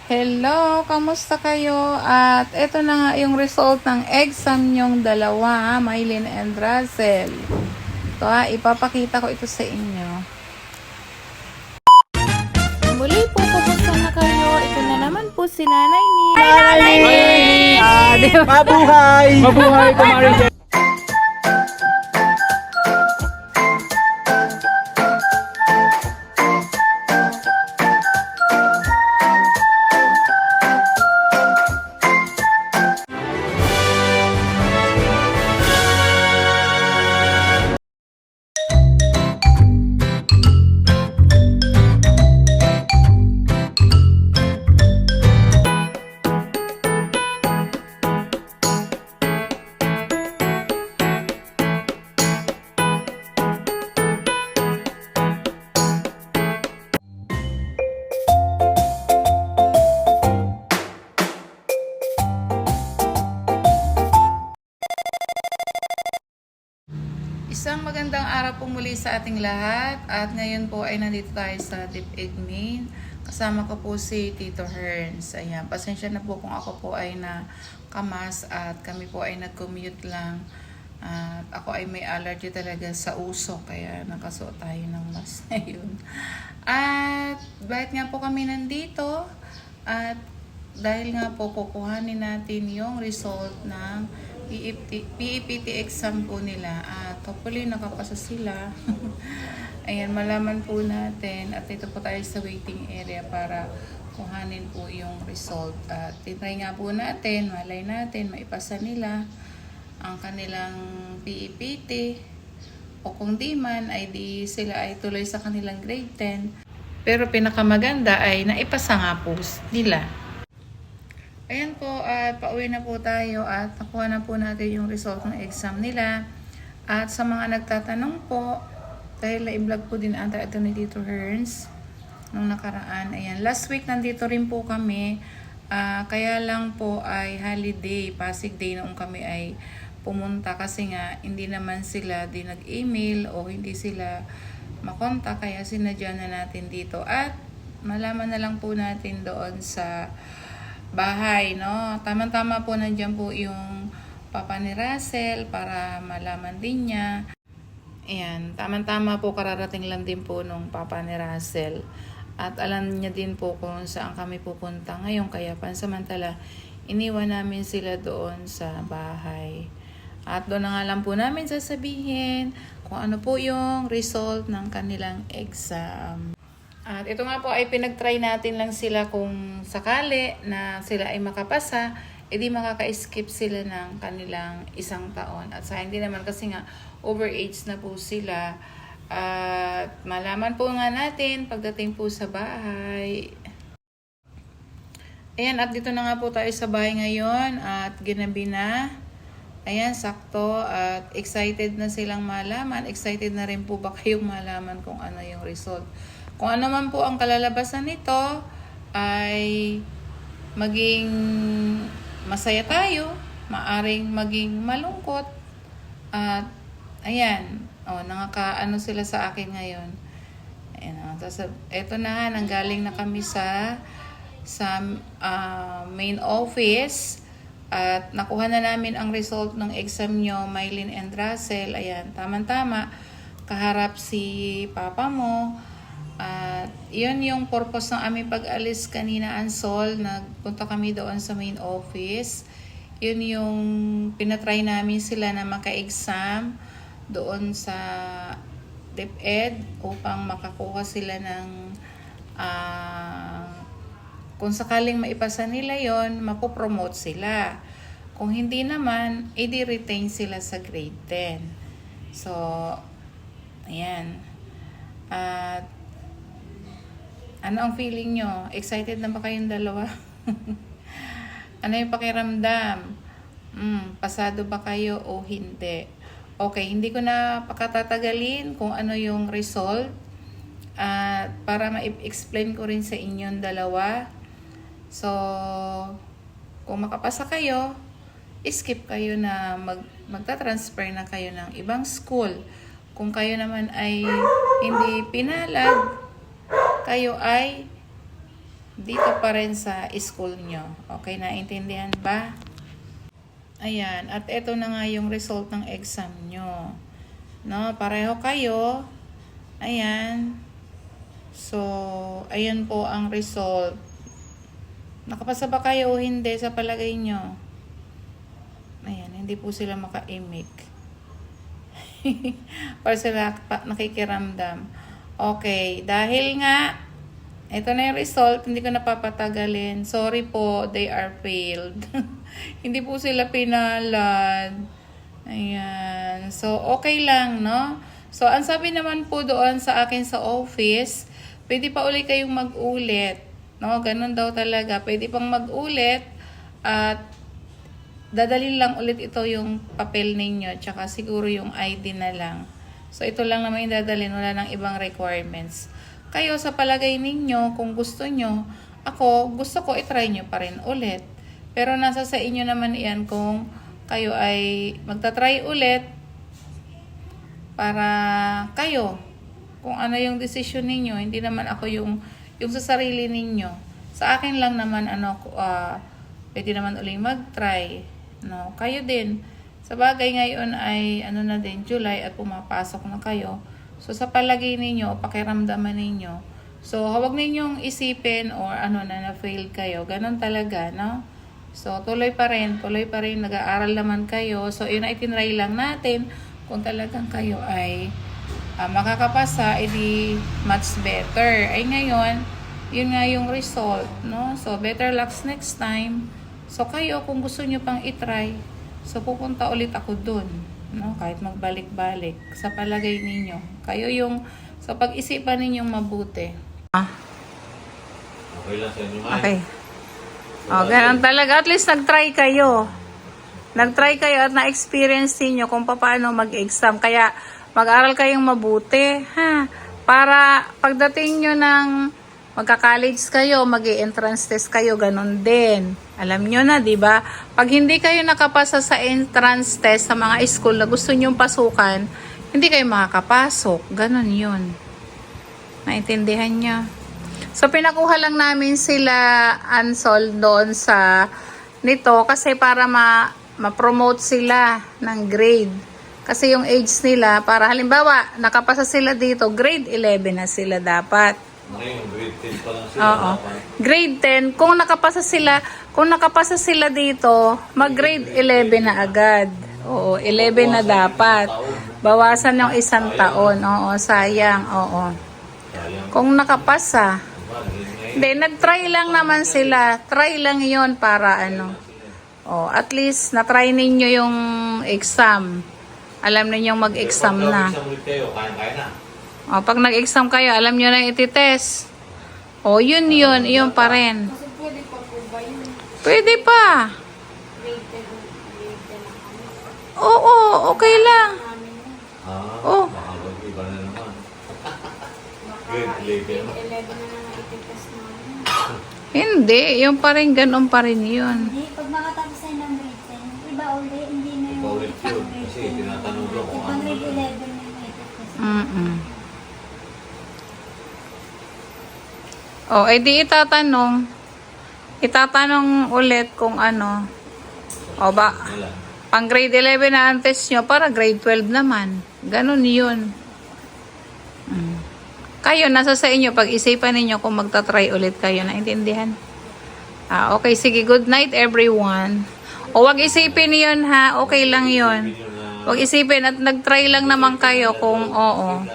Hello, kamusta kayo? At ito na nga yung result ng exam nyong dalawa, Mylene and Russell. Ito ipapakita ko ito sa inyo. Muli po, kumusta na kayo? Ito na naman po si Nanay Ni. Hi, Nanay Ni! Mabuhay! Mabuhay, Kumari! Isang magandang araw po muli sa ating lahat at ngayon po ay nandito tayo sa DepEd Main. Kasama ko po si Tito Herns. Ayan, pasensya na po kung ako po ay nakamas at kami po ay nag-commute lang. At ako ay may allergy talaga sa usok kaya nakasuot tayo ng mask ngayon. At bakit nga po kami nandito? At dahil nga po kukuhanin natin yung result ng PEPT exam po nila at hopefully nakapasa sila. Ayan, malaman po natin at ito po tayo sa waiting area para kuhanin po yung result at titry nga po natin, malay natin maipasa nila ang kanilang PEPT o kung di man ay di sila ay tuloy sa kanilang grade 10 pero pinakamaganda ay naipasa nga po nila. Ayan po, at pauwi na po tayo at nakuha na po natin yung result ng exam nila. At sa mga nagtatanong po, dahil na-vlog po din ata ito ni Tito Herns nung nakaraan. Ayan, last week nandito rin po kami. Kaya lang po ay holiday, Pasig Day noong kami ay pumunta kasi nga hindi naman sila din nag-email o hindi sila makontak kaya sinadya na natin dito. At malaman na lang po natin doon sa bahay, no? Tama-tama po nandiyan po yung papa ni Russell para malaman din niya. Ayan, tama-tama po kararating lang din po nung papa ni Russell. At alam niya din po kung saan kami pupunta ngayon. Kaya pansamantala, iniwan namin sila doon sa bahay. At doon na nga lang po namin sasabihin kung ano po yung result ng kanilang exam. At ito nga po ay pinag-try natin lang sila kung sakali na sila ay makapasa, edi makaka-skip sila ng kanilang isang taon. At sa hindi naman kasi nga overage na po sila. At malaman po nga natin pagdating po sa bahay. Ayan, at dito na nga po tayo sa bahay ngayon at ginabi na. Ayan, sakto at excited na silang malaman. Excited na rin po ba kayong malaman kung ano yung result? Kung ano man po ang kalalabasan nito ay maging masaya tayo, maaring maging malungkot. At ayan, nakakaano sila sa akin ngayon. Ayan, eto na, nanggaling na kami sa main office at nakuha na namin ang result ng exam nyo, Mylene and Russell. Ayan, tama-tama, kaharap si papa mo. At yun yung purpose ng aming pag-alis kanina, Ansol. Nagpunta kami doon sa main office. Yun yung pinatry namin sila na maka-exam doon sa DepEd upang makakuha sila ng kung sakaling maipasa nila yon, mapopromote sila. Kung hindi naman, i-retain sila sa grade 10. So, ayan. At ano ang feeling nyo? Excited na ba kayong dalawa? Ano yung pakiramdam? Pasado ba kayo o hindi? Okay, hindi ko na pakatatagalin kung ano yung result. Para ma-explain ko rin sa inyong dalawa. So, kung makapasa kayo, skip kayo na magta-transfer na kayo ng ibang school. Kung kayo naman ay hindi pinalad, kayo ay dito pa rin sa school nyo. Okay, naintindihan ba? Ayan, at ito na nga yung result ng exam nyo. No, pareho kayo. Ayan. So, ayan po ang result. Nakapasa ba kayo o hindi sa palagay nyo? Ayan, hindi po sila maka-imik. Para sila nakikiramdam. Okay, dahil nga ito na yung result, hindi ko napapatagalin. Sorry po, they are failed. Hindi po sila pinalad. Ayan. So, okay lang, no? So, ang sabi naman po doon sa akin sa office, pwede pa ulit kayong mag-ulit. No? Ganun daw talaga. Pwede pang mag-ulit at dadalhin lang ulit ito yung papel ninyo. Tsaka siguro yung ID na lang. So, ito lang naman yung dadalhin. Wala nang ibang requirements. Kayo sa palagay ninyo, kung gusto nyo, ako, gusto ko itry nyo pa rin ulit. Pero nasa sa inyo naman yan kung kayo ay magta-try ulit para kayo, kung ano yung decision ninyo. Hindi naman ako yung sa sarili ninyo. Sa akin lang naman, pwede naman ulit mag-try. No? Kayo din. Sa bagay ngayon ay, na din, July at pumapasok na kayo. So, sa palagay ninyo, pakiramdaman ninyo. So, huwag ninyong isipin or na-fail kayo. Ganon talaga, no? So, tuloy pa rin, nag-aaral naman kayo. So, yun ay tinry lang natin. Kung talagang kayo ay makakapasa, edi much better. Ay ngayon, yun nga yung result, no? So, better luck next time. So, kayo, kung gusto nyo pang itry, so, pupunta ulit ako dun. No, kahit magbalik-balik sa palagay ninyo. Kayo yung sa pag-isipan ninyong mabuti. Okay lang sa inyo, Mike. Okay. Ganun talaga. At least nag-try kayo. Nag-try kayo at na-experience niyo kung paano mag-exam. Kaya mag-aral kayong mabuti, ha? Para pagdating nyo ng magka-college kayo, mag-i-entrance test kayo, ganun din. Alam nyo na, di ba? Pag hindi kayo nakapasa sa entrance test sa mga school na gusto nyong pasukan, hindi kayo makakapasok. Ganun yun. Naintindihan nyo? So, pinakuha lang namin sila unsold doon sa nito kasi para ma-promote sila ng grade. Kasi yung age nila, para halimbawa, nakapasa sila dito, grade 11 na sila dapat. Ngayon, grade 10 pa lang sila. Oo. Grade 10, kung nakapasa sila dito, mag-grade 11 na agad. Oo, 11 na dapat. Bawasan yung isang taon. Oo, sayang. Oo. Kung nakapasa. Hindi, nag-try lang naman sila. Try lang yon para Oh, at least na-try ninyo yung exam. Alam ninyong mag-exam na. Exam ulit kayo, kaya na. O, pag nag-exam kayo, alam nyo na iti-test. O, yun pa rin. Kasi pwede pa po ba yun? Pwede pa. Grade 10 kami. Oo, okay lang. Namin yun. Oh. Baka mag-iba na naman. Baka Grade 11 grade 11 na naman ititest namin. Hindi, yung pa rin, ganun pa rin yun. Hindi, pag makatapos tayo ng grade 10, iba ulit, hindi na yung Paulit yun. Kasi tinatanong ko kung pag ano grade na. 11 na yung ititest. O, edi itatanong ulit kung ano. O ba, Wala. pang grade 11 na ang test nyo, para grade 12 naman. Ganun yun. Kayo, nasa sa inyo, pag-isipan ninyo kung magta-try ulit kayo. Naintindihan? Okay, sige. Good night, everyone. O, wag isipin yun, ha? Okay lang yun. Wag isipin at nag-try lang naman kayo kung oo.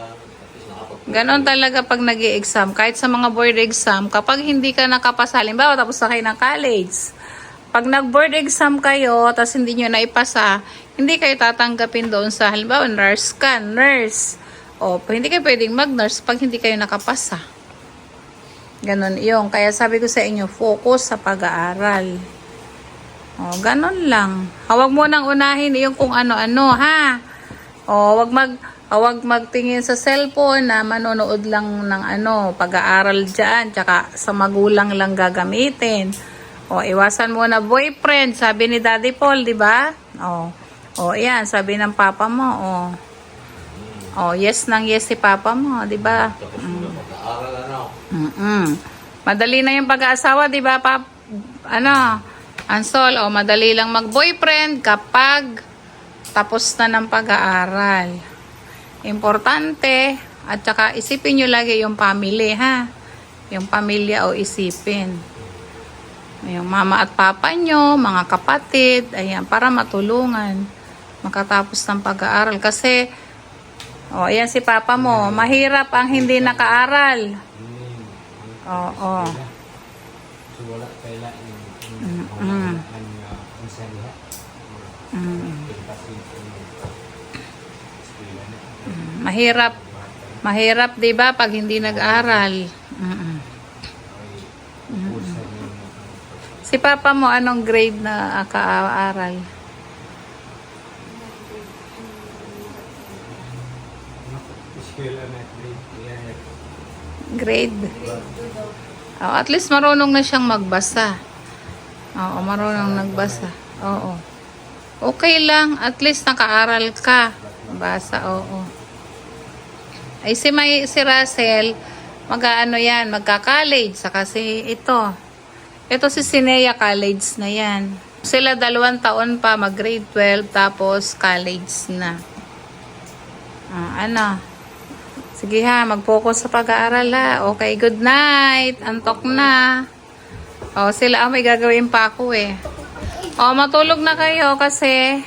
Ganon talaga pag nag-i-exam. Kahit sa mga board exam, kapag hindi ka nakapasa, halimbawa tapos na kayo ng college, pag nag-board exam kayo, tapos hindi nyo naipasa, hindi kayo tatanggapin doon sa, halimbawa, nurse ka, nurse. O, hindi kayo pwedeng mag-nurse pag hindi kayo nakapasa. Ganon yung. Kaya sabi ko sa inyo, focus sa pag-aaral. O, ganon lang. Huwag mo nang unahin yung kung ano-ano, ha? O, huwag magtingin sa cellphone na manonood lang ng pag-aaral dyan, tsaka sa magulang lang gagamitin. O, iwasan mo na boyfriend, sabi ni Daddy Paul, di ba? O, yan, sabi ng papa mo, O, yes nang yes si papa mo, di ba? Tapos na pag-aaral, Mm-mm. Madali na yung pag-aasawa, di ba, Pap? Ano? Ansol, o madali lang mag-boyfriend kapag tapos na ng pag-aaral. Importante, at saka isipin nyo lagi yung family, ha? Yung pamilya o isipin. Yung mama at papa nyo, mga kapatid, ayan, para matulungan. Makatapos ng pag-aaral. Kasi, ayan si papa mo, mahirap ang hindi nakaaral. Oo. So wala kaila yung Mm. unsa niya. Mahirap. Mahirap, 'di ba, pag hindi nag-aral. Si papa mo anong grade na kaaral? Grade. Oh, at least marunong na siyang magbasa. Oo, marunong nagbasa. Oo. Okay lang, at least nakaaral ka. Basa, oo. Ay si Russell, mag-aano yan, magka-college. Saka si ito. Ito si Sinea, college na yan. Sila 2 taon pa, mag-grade 12, tapos college na. Ano? Sige ha, mag-focus sa pag-aaral ha. Okay, good night. Antok na. Sila may gagawin pa ako eh. Matulog na kayo kasi